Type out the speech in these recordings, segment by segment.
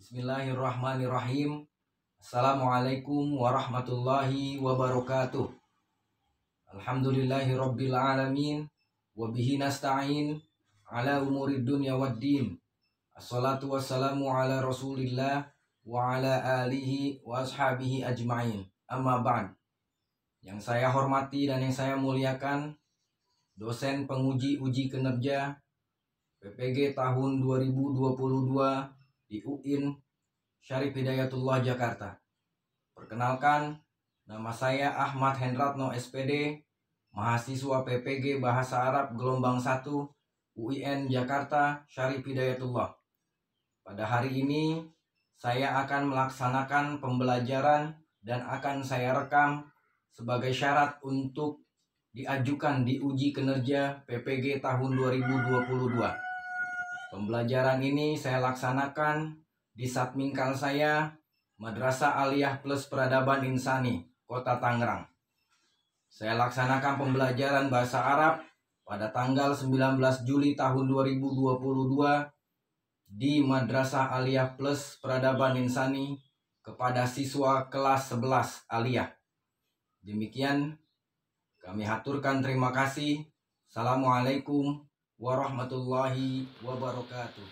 Bismillahirrahmanirrahim. Assalamualaikum warahmatullahi wabarakatuh. Alhamdulillahirabbil alamin wa bihi nasta'in ala umurid dunya waddin. Assalatu wassalamu ala Rasulillah wa ala alihi wa ashabihi ajmain. Amma ba'd. Yang saya hormati dan yang saya muliakan, dosen penguji uji kinerja PPG tahun 2022 di UIN Syarif Hidayatullah Jakarta. Perkenalkan, nama saya Ahmad Hendratno SPD, mahasiswa PPG Bahasa Arab gelombang 1 UIN Jakarta Syarif Hidayatullah. Pada hari ini saya akan melaksanakan pembelajaran dan akan saya rekam sebagai syarat untuk diajukan di uji kinerja PPG tahun 2022. Pembelajaran ini saya laksanakan di Satmingkal saya, Madrasah Aliyah Plus Peradaban Insani, Kota Tangerang. Saya laksanakan pembelajaran bahasa Arab pada tanggal 19 Juli tahun 2022 di Madrasah Aliyah Plus Peradaban Insani kepada siswa kelas 11 Aliyah. Demikian kami haturkan terima kasih. Assalamualaikum warahmatullahi wabarakatuh.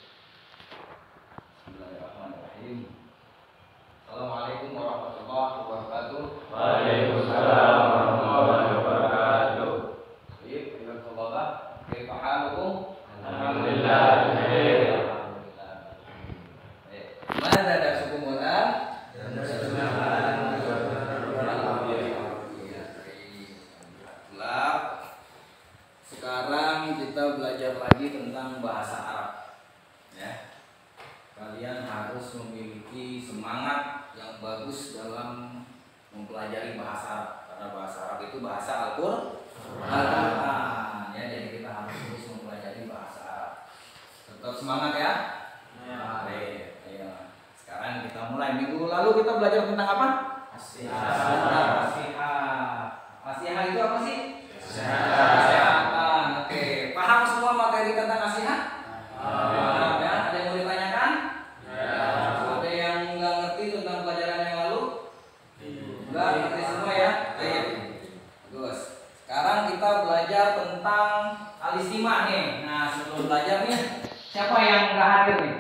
Bismillahirrahmanirrahim. Assalamualaikum warahmatullahi wabarakatuh. Waalaikumsalam warahmatullahi wabarakatuh. Baik, Alhamdulillah. Kaifa halukum? Alhamdulillah. Alhamdulillah. Mana darsukum ulan? Sekarang kita belajar lagi tentang bahasa Arab. Ya. Kalian harus memiliki semangat yang bagus dalam mempelajari bahasa Arab, karena bahasa Arab itu bahasa Al-Qur'an. Ya, jadi kita harus terus mempelajari bahasa Arab. Tetap semangat ya. Baik, ayo. Sekarang kita mulai. Minggu lalu kita belajar tentang apa? Asihah. Asihah itu apa sih? Kesehatan. Oke, paham semua materi tentang nasihat? Ya, ada yang mau ditanyakan? Ada yang nggak ngerti tentang pelajaran yang lalu? Enggak, ngerti semua ya? Bagus. Sekarang kita belajar tentang al-istimah nih. Nah, sebelum belajar nih, siapa yang nggak hadir nih?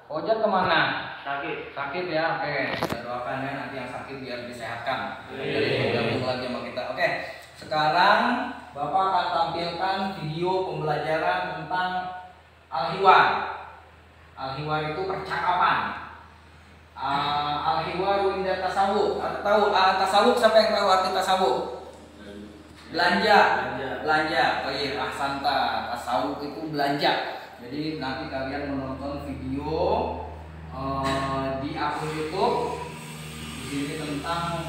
Fauzan kemana? Sakit ya, oke. Kita doakan ya nanti yang sakit biar disehatkan. Jadi bergabung lagi sama kita. Oke. Sekarang Bapak akan tampilkan video pembelajaran tentang al-hiwar. Al-hiwar itu percakapan. Al-hiwar inda tasawuf. Tahu tasawuf, siapa yang tahu arti tasawuf? Belanja. Baik, ahsanta. Tasawuf itu belanja. Jadi nanti kalian menonton video di akun YouTube di sini tentang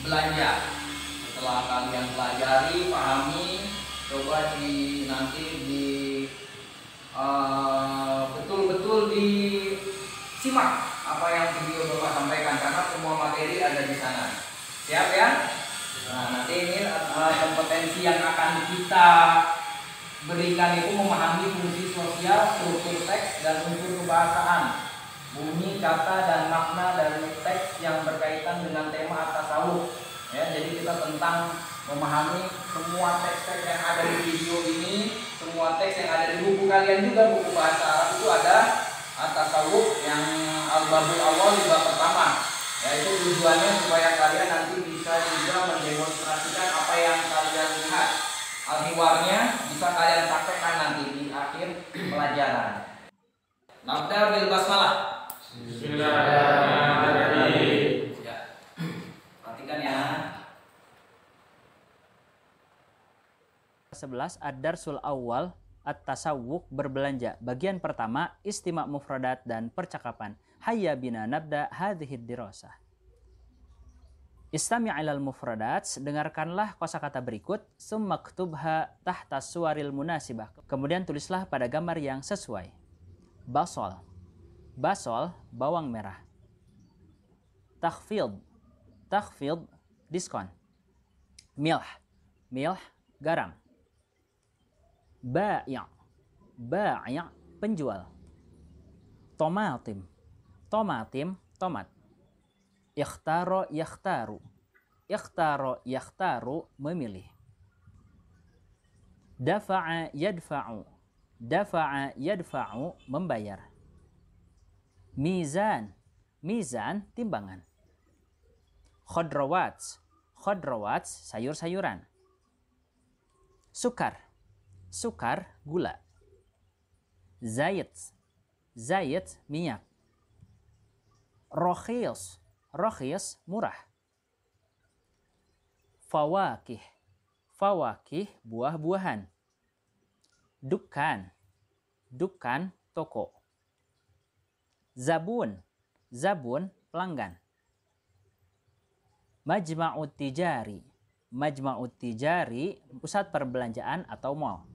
belanja. Setelah kalian pelajari, pahami, coba nanti betul-betul disimak apa yang video Bapak sampaikan, karena semua materi ada di sana. Siap ya? Nah, nanti ini kompetensi yang akan kita berikan itu memahami fungsi sosial, struktur teks, dan unsur kebahasaan, bunyi, kata, dan makna dari teks yang berkaitan dengan tema at-tasawuf. Ya, jadi kita tentang memahami semua teks-teks yang ada di video ini, semua teks yang ada di buku kalian juga, buku bahasa Arab itu ada at-tasawuf yang al-babul awal di bab pertama. Ya, itu tujuannya supaya kalian nanti bisa juga mendemonstrasikan apa yang kalian lihat. Al-hiwarnya bisa kalian praktekkan nanti di akhir pelajaran. Nabda bil basmalah. Bismillahirrahmanirrahim. Ya. Perhatikan ya. 11 Ad-Darsul Awal At-Tasawwuk berbelanja. Bagian pertama Istima' Mufradat dan percakapan. Hayya bina nabda hadhid dirasah. Istami' ilal mufradat, dengarkanlah kosakata berikut, summa ktubha tahta suwaril munasibah. Kemudian tulislah pada gambar yang sesuai. Basol, bawang merah. Takhfid, diskon. Milh, garam. Ba' penjual. Tomatim, tomatim, tomat. Ikhtaro, yakhtaru. Ikhtaro, yakhtaru, memilih. Dafa'a, yadfa'u. Dafa'a, yadfa'u, membayar. Mizan, mizan, timbangan. Khodrawats, khodrawats, sayur-sayuran. Sukar, sukar, gula. Zait, zait, minyak. Rokhis, rokhis, murah. Fawakih, fawakih, buah-buahan. Dukkan, dukkan, toko. Zabun, zabun, pelanggan. Majma'ut tijari, majma'ut tijari, pusat perbelanjaan atau mall.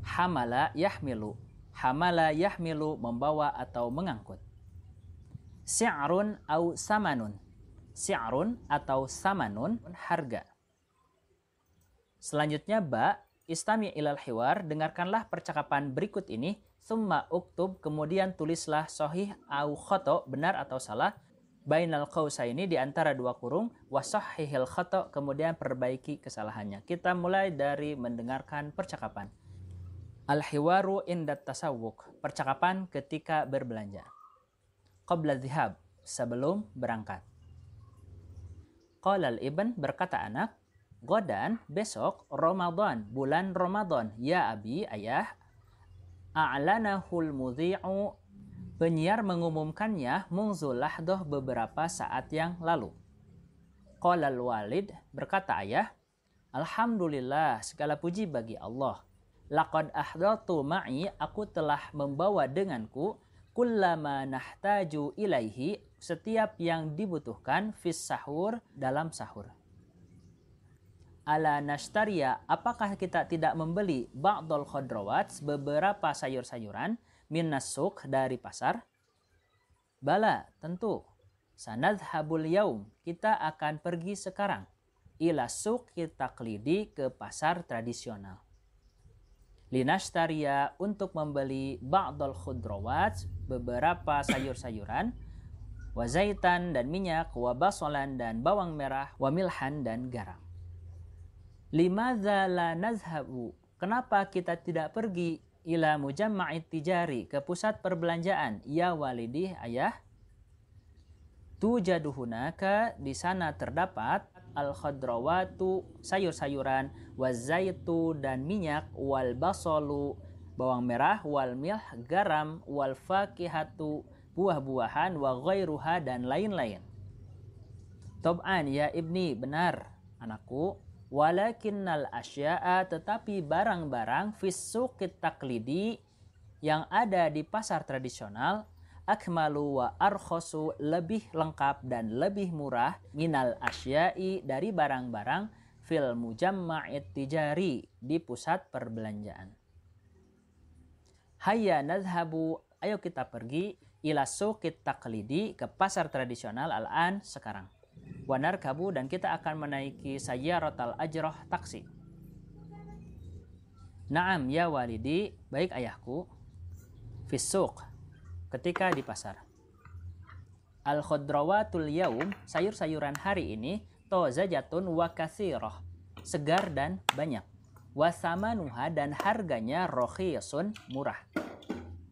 Hamala yahmilu, hamala yahmilu, membawa atau mengangkut. Si'run au samanun, si'run atau samanun, harga. Selanjutnya ba, istami' ilal hiwar, dengarkanlah percakapan berikut ini. Summa uktub, kemudian tulislah sahih au khoto, benar atau salah. Bainal qausaini, di antara dua kurung. Wasahihil khoto, kemudian perbaiki kesalahannya. Kita mulai dari mendengarkan percakapan. Al-hiwaru indat tasawwuk, percakapan ketika berbelanja. Qabla dhihab, sebelum berangkat. Qalal ibn, berkata anak. Godan, besok, Ramadan, bulan Ramadan. Ya abi, ayah. A'lanahul mudhi'u, penyiar mengumumkannya, munzul lahdoh, beberapa saat yang lalu. Qalal walid, berkata ayah. Alhamdulillah, segala puji bagi Allah. Laqad ahdatu ma'i, aku telah membawa denganku, kullama nahtaju ilaihi, setiap yang dibutuhkan, fis sahur, dalam sahur. Ala nashtaria, apakah kita tidak membeli ba'dul khadrawat, beberapa sayur-sayuran, minas suq, dari pasar? Bala, tentu. Sanadhabul yaum, kita akan pergi sekarang. Ila suqi taqlidi, ke pasar tradisional. Linashtaria, untuk membeli ba'dul khudrawat, beberapa sayur-sayuran, wazaitan, dan minyak, wabasolan, dan bawang merah, wamilhan, dan garam. Limadza la nazhabu, kenapa kita tidak pergi ila mujamma'it tijari, ke pusat perbelanjaan? Ya walidi, ayah. Tujadu hunaka, di sana terdapat al-khadrawatu, sayur-sayuran, wazaitu, dan minyak, wal basolu, bawang merah, wal milh, garam, wal fakihatu, buah-buahan, wa ghairuha, dan lain-lain. Tob'an ya ibni, benar anakku. Walakinnal asya'a, tetapi barang-barang fis suqit taqlidi, yang ada di pasar tradisional, akmalu wa arkhosu, lebih lengkap dan lebih murah, minal asya'i, dari barang-barang, fil mujamma'it tijari, di pusat perbelanjaan. Hayya nadhhabu, ayo kita pergi, ila suqit taqlidi, ke pasar tradisional, al-an, sekarang. Wanar kabu, dan kita akan menaiki sayyaratal ajroh, taksi. Naam ya walidi, baik ayahku. Fisuq, ketika di pasar. Al-khudrawatul yaum, sayur-sayuran hari ini, tozajatun wa kathiroh, segar dan banyak. Wasamanuha, dan harganya rokhisun, murah.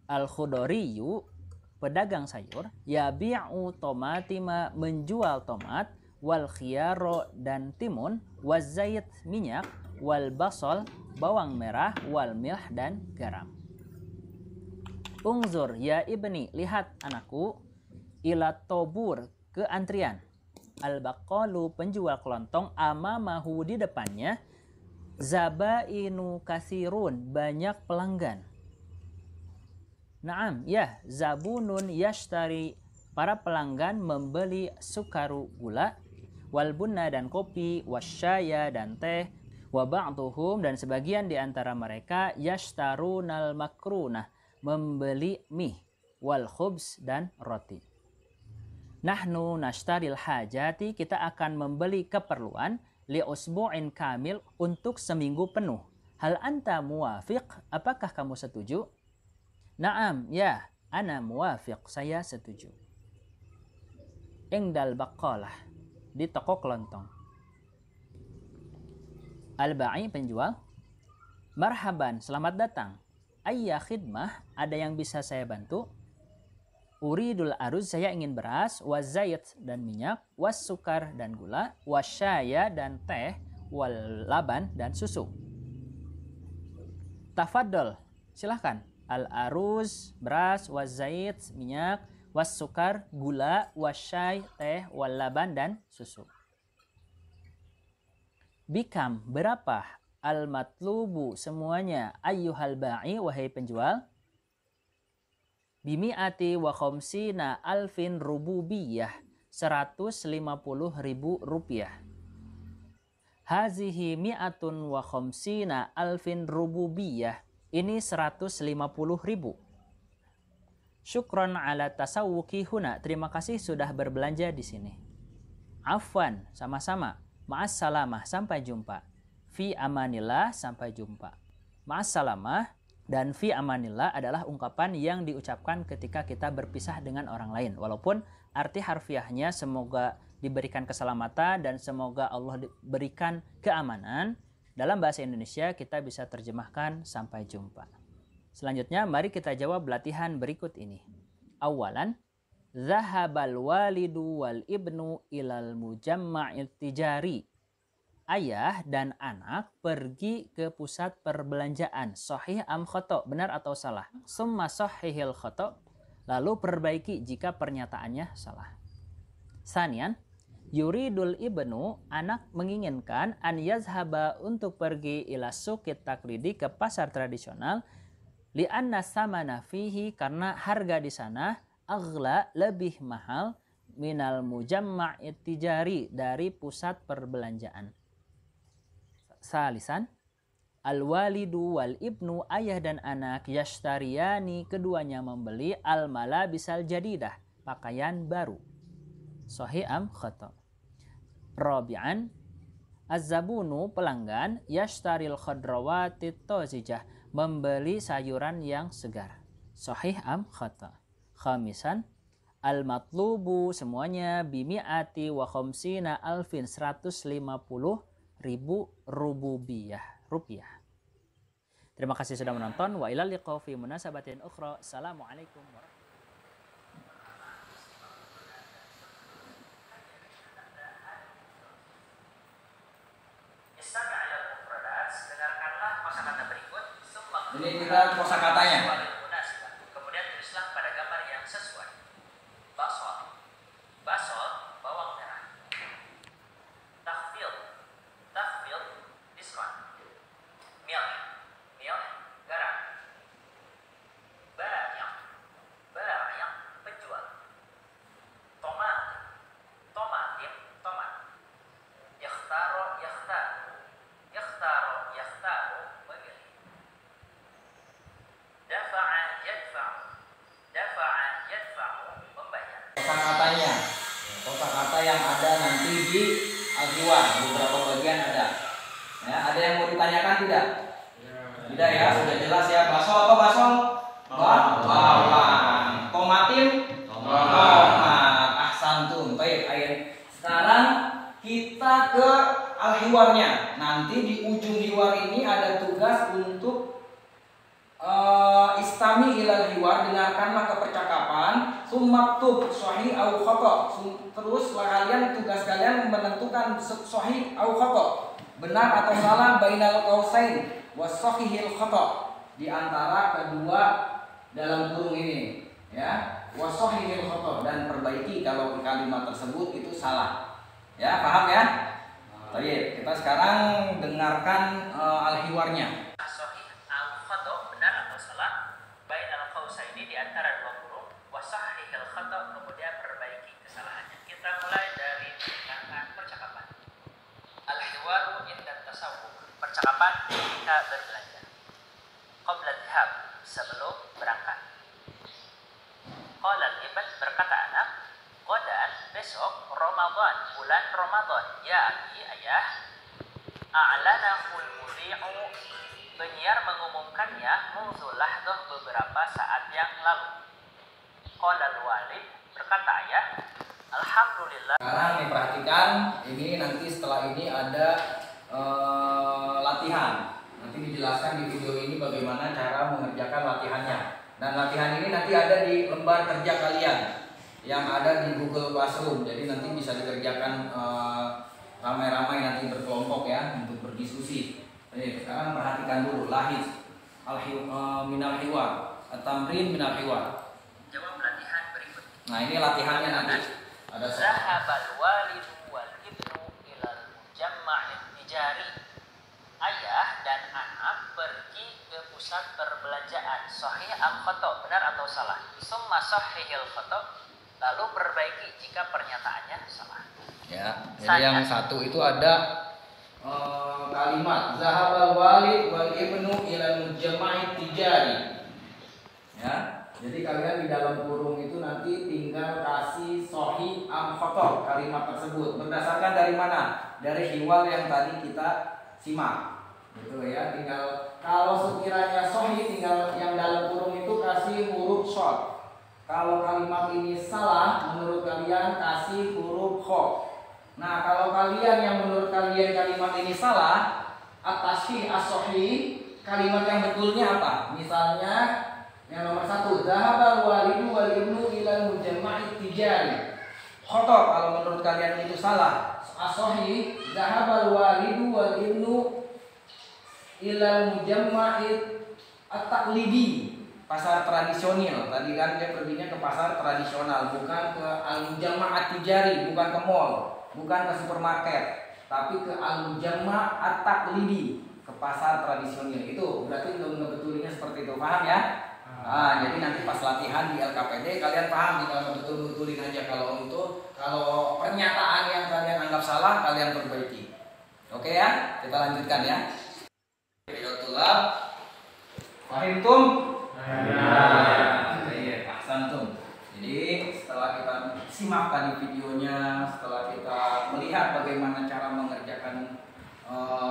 Al-khudoriyu, pedagang sayur, yabi'u tomatima, menjual tomat, wal khiyaro, dan timun, wazait, minyak, wal basol, bawang merah, wal milh, dan garam. Ungzur ya ibni, lihat anakku, ila tobur, ke antrian. Al-baqalu, penjual kelontong, amamahu, di depannya, zabainu kasirun, banyak pelanggan. Naam, ya, zabunun yashtari, para pelanggan membeli sukaru, gula, walbunna, dan kopi, wasyaya, dan teh, wa ba'duhum, dan sebagian di antara mereka, yashtarunal makrunah, membeli mie, wal khubz, dan roti. Nahnu nashtaril hajati, kita akan membeli keperluan, li usbu'in kamil, untuk seminggu penuh. Hal anta muwafiq, apakah kamu setuju? Naam, ya, ana muwafiq, saya setuju. Ingdal baqalah, di toko kelontong. Al-ba'i, penjual. Marhaban, selamat datang. Ayya khidmah, ada yang bisa saya bantu? Uridul aruz, saya ingin beras, wazait dan minyak, wassukar dan gula, wasyaya dan teh, wal laban dan susu. Tafadol, silahkan. Al-aruz, beras, wazait, minyak, wassukar, gula, wasyai, teh, wal laban dan susu. Bikam, berapa? Al-matlubu, semuanya. Ayyuhal ba'i, wahai penjual. Bimi'ati wa khomsina alfin rububiyah, 150.000 rupiah. Hazihi mi'atun wa khomsina alfin rububiyah, ini 150.000. Syukron ala tasawuki huna, terima kasih sudah berbelanja di sini. Afwan, sama-sama. Ma'assalamah, sampai jumpa. Fi amanillah, sampai jumpa. Ma'assalamah dan fi amanillah adalah ungkapan yang diucapkan ketika kita berpisah dengan orang lain. Walaupun arti harfiahnya semoga diberikan keselamatan dan semoga Allah berikan keamanan, dalam bahasa Indonesia kita bisa terjemahkan sampai jumpa. Selanjutnya mari kita jawab latihan berikut ini. Awalan, zahabal walidu wal ibnu ilal mujamma'il tijari. Ayah dan anak pergi ke pusat perbelanjaan. Sahih am khoto, benar atau salah? Summa sahihil khoto, lalu perbaiki jika pernyataannya salah. Sanian, yuridul ibnu, anak menginginkan an yazhaba, untuk pergi ila suqit taklidi, ke pasar tradisional, li'anna samana fihi, karena harga di sana aghla, lebih mahal, minal mujamma'it tijari, dari pusat perbelanjaan. Salisan, al-walidu wal ibnu, ayah dan anak, yashtariyani, keduanya membeli, al-malabisal jadidah, pakaian baru. Sahih am khata. Rabi'an, az-zabunu, pelanggan, yashtaril khadrawati tozijah, membeli sayuran yang segar. Sahih am khata. Khamisan, al-matlubu, semuanya, bimi'ati wa khomsina alfin, 150.000 rupiah. Terima kasih sudah menonton. Wa ilal liqa fi munasabatin ukhra. Assalamualaikum warahmatullahi wabarakatuh. Ini kita kosakatanya. Kemudian tulislah pada gambar yang sesuai. Basol, basol, bawang merah. Tafil, diskon. Milk, garam. Banyak, penjual. Tomat, yakhtaru, memilih. Dafa'a, yadfa'u, membayar. Kosakatanya, kosakata yang ada nanti di al-hiwar, beberapa bagian ada. Ya, ada yang mau ditanyakan tidak? Tidak ya, sudah jelas ya. Basol apa basol? Bawang. Tomatin? Tomat. Ahsantum. Baik, air. Sekarang kita ke al-hiwarnya. Nanti di ujung hiwar ini ada tugas untuk istami ilal hiwar, dengarkanlah ke percakapan, summaktub sahih au khata. Terus kalian, tugas kalian menentukan sahih au khata, benar atau salah, bainal qausain wasahihil khata, di antara kedua dalam kurung ini, ya, wasahihil khata, dan perbaiki kalau kalimat tersebut itu salah. Ya, paham ya? Baik, kita sekarang dengarkan al-hiwarnya. Di antara dua kurung, wasahihil khata, kemudian perbaiki kesalahannya. Kita mulai dari mendengarkan percakapan. Al-hiwaru inda tasawwuf, percakapan ketika berbelanja. Qabla dhihab, sebelum berangkat. Qala al-ibn, berkata anak, qadan, besok, Ramadan, bulan Ramadan. Ya abi, ayah, a'lanahul mudhi'u Penyiar mengumumkannya mundzul lahdoh beberapa saat yang lalu. Qolal walid, berkata ayah, alhamdulillah. Sekarang nih perhatikan, ini nanti setelah ini ada latihan. Nanti dijelaskan di video ini bagaimana cara mengerjakan latihannya. Dan latihan ini nanti ada di lembar kerja kalian yang ada di Google Classroom. Jadi nanti bisa dikerjakan ramai-ramai nanti berkelompok ya untuk berdiskusi. Sekarang perhatikan dulu lahis minal hiwar, at-tamrin minal hiwar. Jawab latihan berikut. Nah, ini latihannya nanti. Ada Zahabal walidu wal ibnu ilal mujamma' tijari. Ayah dan anak pergi ke pusat perbelanjaan. Sahih am khata', benar atau salah? Summa sahihil khata', lalu perbaiki jika pernyataannya salah. Ya, jadi yang satu itu ada kalimat zahabal walid wal ibnu ilal mujamma'i tijari. Ya, jadi kalian di dalam kurung itu nanti tinggal kasih sahih am khata' kalimat tersebut. Berdasarkan dari mana? Dari hiwal yang tadi kita simak. Gitu ya, tinggal kalau sekiranya sahih tinggal yang dalam kurung itu kasih huruf shad. Kalau kalimat ini salah menurut kalian kasih huruf kha. Nah, kalau kalian yang menurut kalian kalimat ini salah, at-tashih as-sahih, kalimat yang betulnya apa? Misalnya yang nomor 1, zahabal walidu wal ibnu ilal mujamma'i tijari. Khata' kalau menurut kalian itu salah. As-sahih, zahabal walidu wal ibnu ilal mujamma'i at-taqlidi. Pasar tradisional. Tadi kan dia perginya ke pasar tradisional, bukan ke al-mujamma' at-tijari, bukan ke mall, bukan ke supermarket, tapi ke al-mujamma' at-taqlidi, ke pasar tradisional. Itu berarti belum ngebetulinnya seperti itu. Paham ya? Nah, jadi nanti pas latihan di LKPD kalian paham, tinggal betul-betulin aja. Kalau pernyataan yang kalian anggap salah kalian perbaiki. Oke ya? Kita lanjutkan ya. Tulab. Fahimtum? Iya, ahsantum. Jadi setelah kita simak tadi videonya, setelah kita melihat bagaimana cara mengerjakan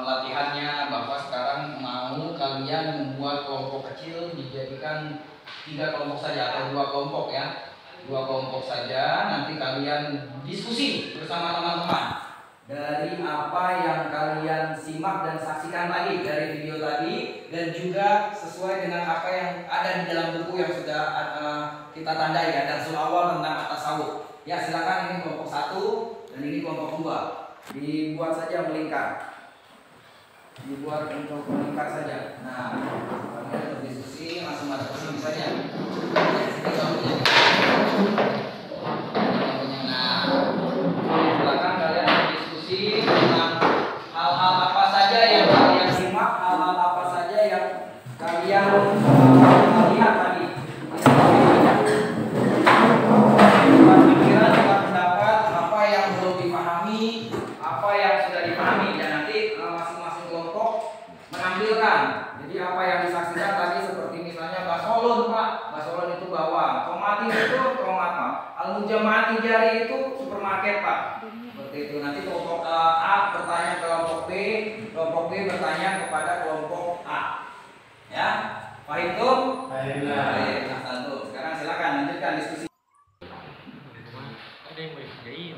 latihannya, bahwa sekarang mau kalian membuat kelompok kecil dijadikan 3 kelompok saja atau 2 kelompok ya, 2 kelompok saja. Nanti kalian diskusi bersama teman-teman dari apa yang kalian simak dan saksikan tadi dari video tadi, dan juga sesuai dengan apa yang ada di dalam buku yang sudah kita tandai ya, dan awal tentang at-tasawuf. Ya, silakan, ini kelompok 1 dan ini kelompok 2. Dibuat saja melingkar. Dibuat untuk melingkar saja. Nah, kalian berdiskusi langsung ada kesini saja. Nah, silakan kalian berdiskusi tentang hal-hal apa saja yang kalian simak, hal-hal apa saja yang kalian lihat tadi. Pikiran, pendapat, apa yang belum dipahami, apa yang sudah dipahami, dan nanti masing-masing kelompok menampilkan. Jadi apa yang disaksikan tadi seperti misalnya basolon Pak, basolon itu bawang, tomatin itu tomat Pak, al-mujamma'a tijari itu supermarket Pak. Seperti itu. Nanti kelompok A bertanya ke kelompok B bertanya kepada kelompok A. Ya, paham tuh? Paham. Baik, sekarang silakan lanjutkan diskusi. Ada yang mau dikerjain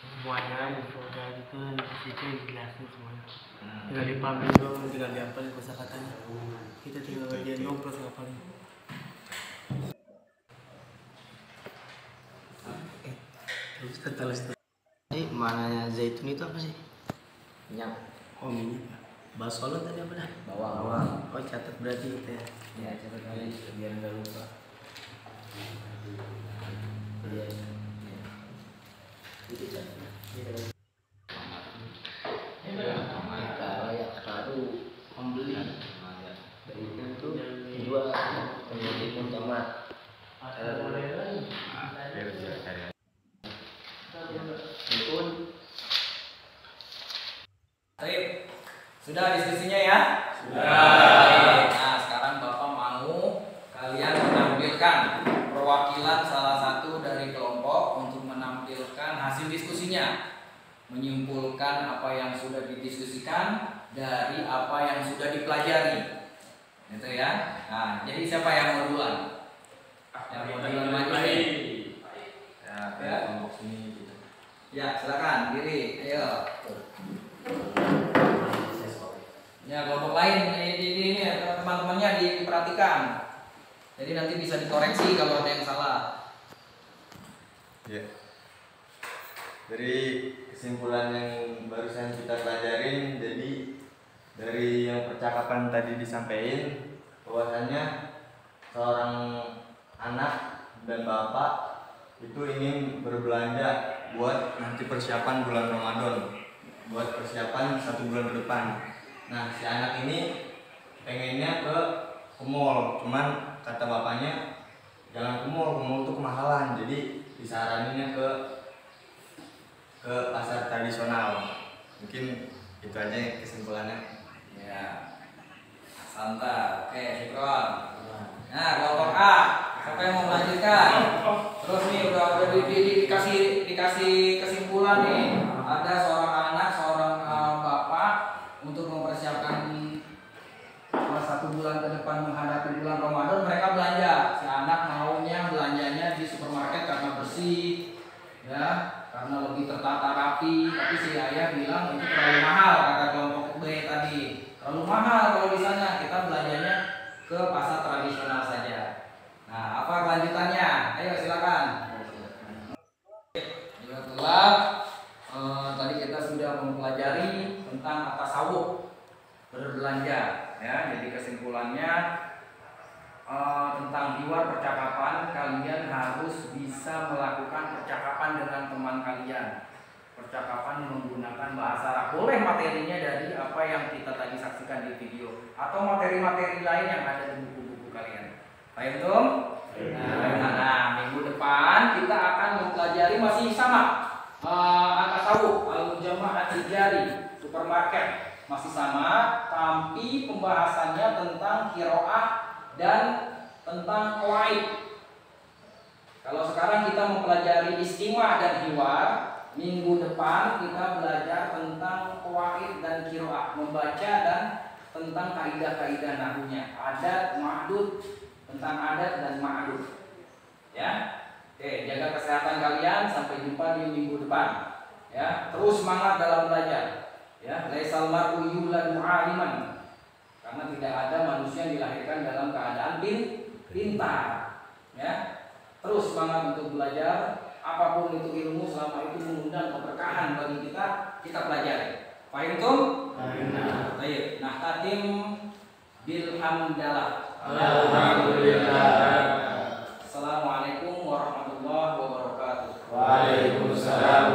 semuanya, diproduksikan, disiplin, dijelasin semuanya. Tinggal dipahami doang, tinggal dihafalin kosakatanya. Kita tinggal bagian dong terus ngapalin. Terus kata Lester. Ini maknanya zaitun itu apa sih? Minyak. Oh, minyak. Basolon tadi apa dah? Bawang. Oh, catat berarti kita ya. Ya, catat aja biar nggak lupa. Iya. Itu catat. Kalau yang baru membeli itu dijual menjadi tomat. Baik, sudah diskusinya ya? Sudah. Nah, sekarang Bapak mau kalian menampilkan perwakilan salah satu dari kelompok untuk menampilkan hasil diskusinya, menyimpulkan apa yang sudah didiskusikan dari apa yang sudah dipelajari. Gitu ya. Nah, jadi siapa yang mau duluan? Yang mau duluan maju nih. Ya, kelompok sini gitu. Ya, silakan diri. Ayo. Ya, kelompok lain ini teman-temannya diperhatikan. Jadi nanti bisa dikoreksi kalau ada yang salah. Ya. Dari kesimpulan yang barusan kita pelajarin, jadi dari yang percakapan tadi disampaikan bahwasannya seorang anak dan bapak itu ingin berbelanja buat nanti persiapan bulan Ramadan, buat persiapan 1 bulan ke depan. Nah, si anak ini pengennya ke mall, cuman kata bapaknya jangan ke mall itu kemahalan, jadi disaraninnya ke pasar tradisional. Mungkin itu aja kesimpulannya. Ya. Santa. Oke, syukron. Nah, kelompok A, siapa yang mau melanjutkan? Terus nih udah dikasih kesimpulan nih. Ada seorang anak, seorang bapak untuk mempersiapkan 1 bulan ke depan menghadapi bulan Ramadan, mereka belanja. Si anak maunya belanjanya di supermarket karena bersih, ya, karena lebih tertata rapi. Tapi si ayah bilang itu terlalu mahal, kata kelompok B tadi. Terlalu mahal kalau di sana, kita belanjanya ke pasar tradisional saja. Nah, apa kelanjutannya? Ayo silakan. Itulah tadi kita sudah mempelajari tentang tasawuf berbelanja, ya. Jadi kesimpulannya tentang hiwar percakapan, kalian harus bisa melakukan percakapan dengan teman kalian. Percakapan menggunakan bahasa Arab. Boleh materinya dari apa yang kita tadi saksikan di video atau materi-materi lain yang ada di buku-buku kalian. Paham tuh? Nah, minggu depan kita akan mempelajari masih sama at-tasawuf, al-mujamah at-tijari, supermarket. Masih sama, tapi pembahasannya tentang qiraah dan tentang qawaid. Kalau sekarang kita mempelajari istimah dan hiwar, minggu depan kita belajar tentang qawaid dan qiraah, membaca dan tentang kaidah-kaidah nahwunya, adat, ma'dud, tentang adat dan ma'dud. Ya. Oke, jaga kesehatan kalian, sampai jumpa di minggu depan. Ya, terus semangat dalam belajar. Ya, laisal mar'u yuladu 'aliman. Karena tidak ada manusia yang dilahirkan dalam keadaan pintar. Ya. Terus semangat untuk belajar, apapun itu ilmu selama itu mengundang keberkahan bagi kita pelajari. Paham itu? Baik. Nah, tatim bil hamdalah. Alhamdulillah. Assalamualaikum warahmatullahi wabarakatuh. Waalaikumsalam